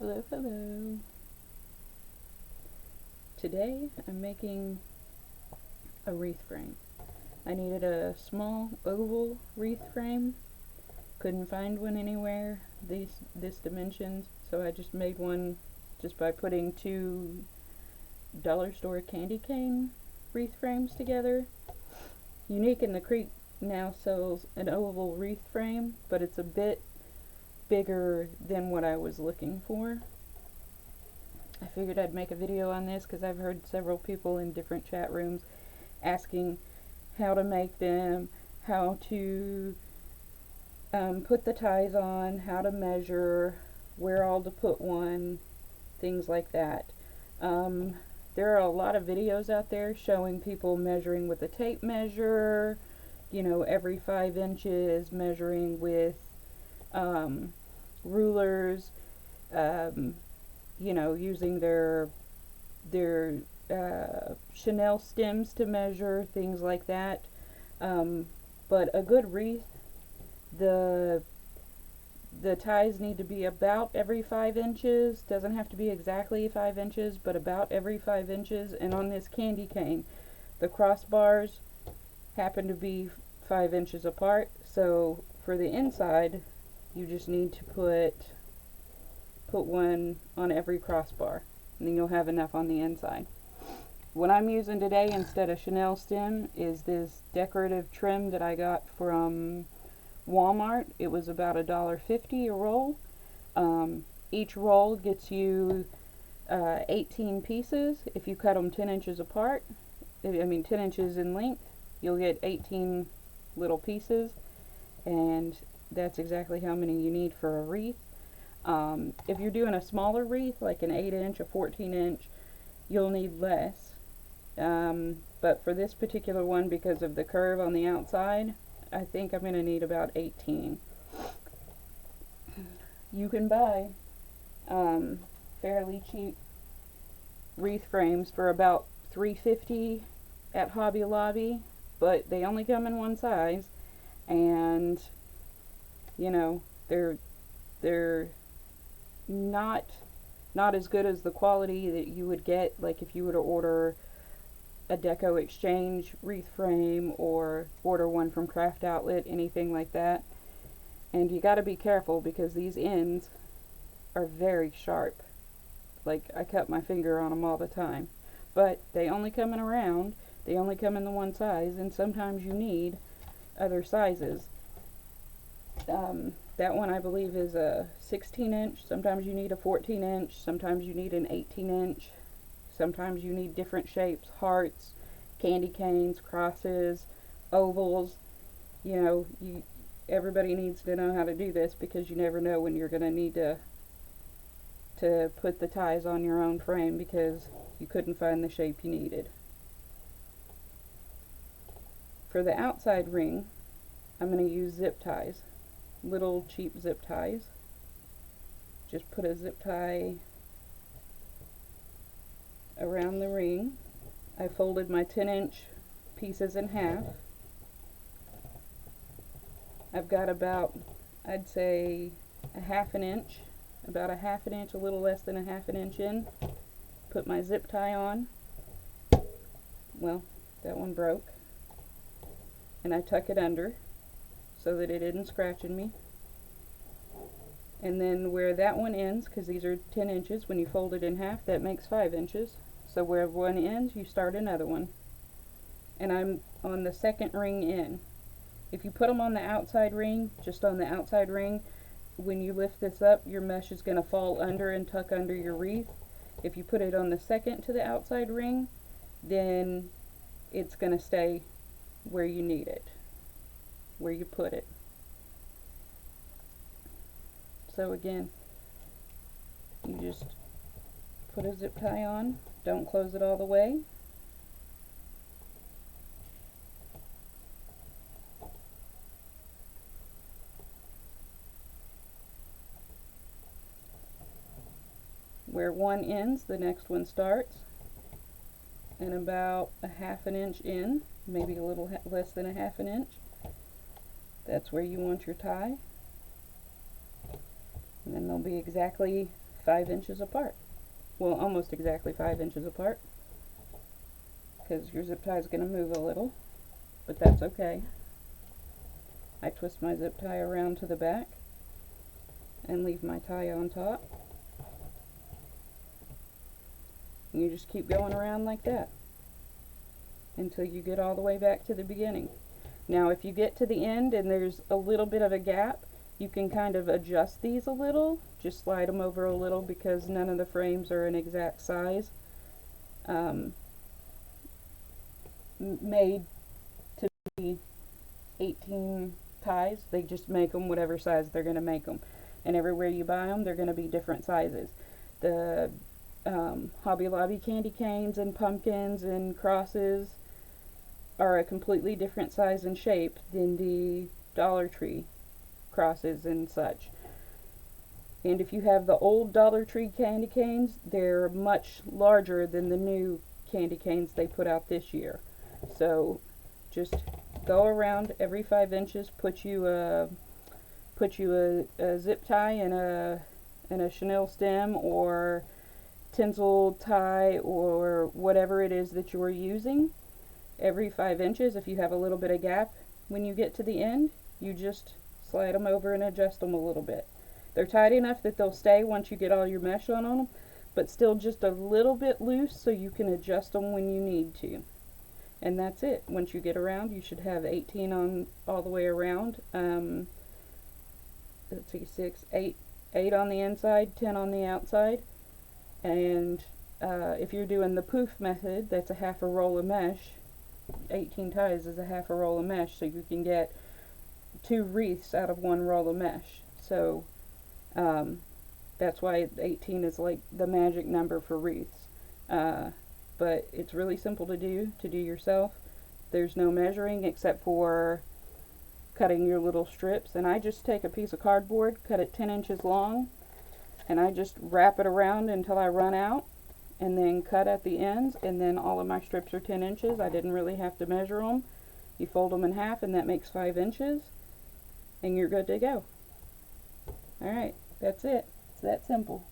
Hello, hello. Today I'm making a wreath frame. I needed a small oval wreath frame. Couldn't find one anywhere this dimensions, so I just made one just by putting two dollar store candy cane wreath frames together. Unique in the Creek now sells an oval wreath frame, but it's a bit bigger than what I was looking for. I figured I'd make a video on this because I've heard several people in different chat rooms asking how to make them, how to put the ties on, how to measure, where all to put one, things like that. There are a lot of videos out there showing people measuring with a tape measure, you know, every 5 inches, measuring with rulers, you know, using their Chanel stems to measure, things like that. But a good wreath, the ties need to be about every 5 inches. Doesn't have to be exactly 5 inches, but about every 5 inches. And on this candy cane, the crossbars happen to be 5 inches apart. So for the inside, you just need to put one on every crossbar, and then you'll have enough on the inside. What I'm using today instead of Chanel stem is this decorative trim that I got from Walmart. It was about $1.50 a roll. Each roll gets you 18 pieces. If you cut them 10 inches apart, 10 inches in length, you'll get 18 little pieces, and that's exactly how many you need for a wreath. If you're doing a smaller wreath, like an 8-inch, a 14-inch, you'll need less. But for this particular one, because of the curve on the outside, I think I'm going to need about 18. You can buy fairly cheap wreath frames for about $3.50 at Hobby Lobby, but they only come in one size, and you know, they're not as good as the quality that you would get like if you were to order a Deco Exchange wreath frame or order one from Craft Outlet, anything like that. And you got to be careful because these ends are very sharp. Like, I cut my finger on them all the time. But they only come in a round, they only come in the one size, and sometimes you need other sizes. That one I believe is a 16-inch. Sometimes you need a 14-inch. Sometimes you need an 18-inch. Sometimes you need different shapes: hearts, candy canes, crosses, ovals. You know, everybody needs to know how to do this because you never know when you're going to need to put the ties on your own frame because you couldn't find the shape you needed. For the outside ring, I'm going to use zip ties. Little cheap zip ties. Just put a zip tie around the ring. I folded my 10-inch pieces in half. I've got about, I'd say, a half an inch, about a half an inch, a little less than a half an inch in. Put my zip tie on. Well, that one broke. And I tuck it under so that it isn't scratching me. And then where that one ends, because these are 10 inches, when you fold it in half, that makes 5 inches. So where one ends, you start another one. And I'm on the second ring in. If you put them on the outside ring, just on the outside ring, when you lift this up, your mesh is going to fall under and tuck under your wreath. If you put it on the second to the outside ring, then it's going to stay where you need it, where you put it. So again, you just put a zip tie on, don't close it all the way. Where one ends, the next one starts, and about a half an inch in, maybe a little less than a half an inch, that's where you want your tie. And then they'll be exactly 5 inches apart. Well, almost exactly 5 inches apart, because your zip tie is going to move a little, but that's okay. I twist my zip tie around to the back and leave my tie on top. And you just keep going around like that until you get all the way back to the beginning. Now if you get to the end and there's a little bit of a gap, you can kind of adjust these a little, just slide them over a little, because none of the frames are an exact size made to be 18 ties. They just make them whatever size they're going to make them, and everywhere you buy them they're going to be different sizes. The Hobby Lobby candy canes and pumpkins and crosses are a completely different size and shape than the Dollar Tree crosses and such. And if you have the old Dollar Tree candy canes, they're much larger than the new candy canes they put out this year. So just go around every 5 inches, put you a zip tie and a chenille stem or tinsel tie or whatever it is that you are using. Every 5 inches, if you have a little bit of gap when you get to the end, you just slide them over and adjust them a little bit. They're tight enough that they'll stay once you get all your mesh on them, but still just a little bit loose so you can adjust them when you need to. And that's it. Once you get around, you should have 18 on all the way around. Let's see, 8 on the inside, 10 on the outside. And if you're doing the poof method, that's a half a roll of mesh. 18 ties is a half a roll of mesh, so you can get 2 wreaths out of 1 roll of mesh. So that's why 18 is like the magic number for wreaths. But it's really simple to do yourself. There's no measuring except for cutting your little strips, and I just take a piece of cardboard, cut it 10 inches long, and I just wrap it around until I run out, and then cut at the ends, and then all of my strips are 10 inches. I didn't really have to measure them. You fold them in half, and that makes 5 inches, and you're good to go. Alright, that's it. It's that simple.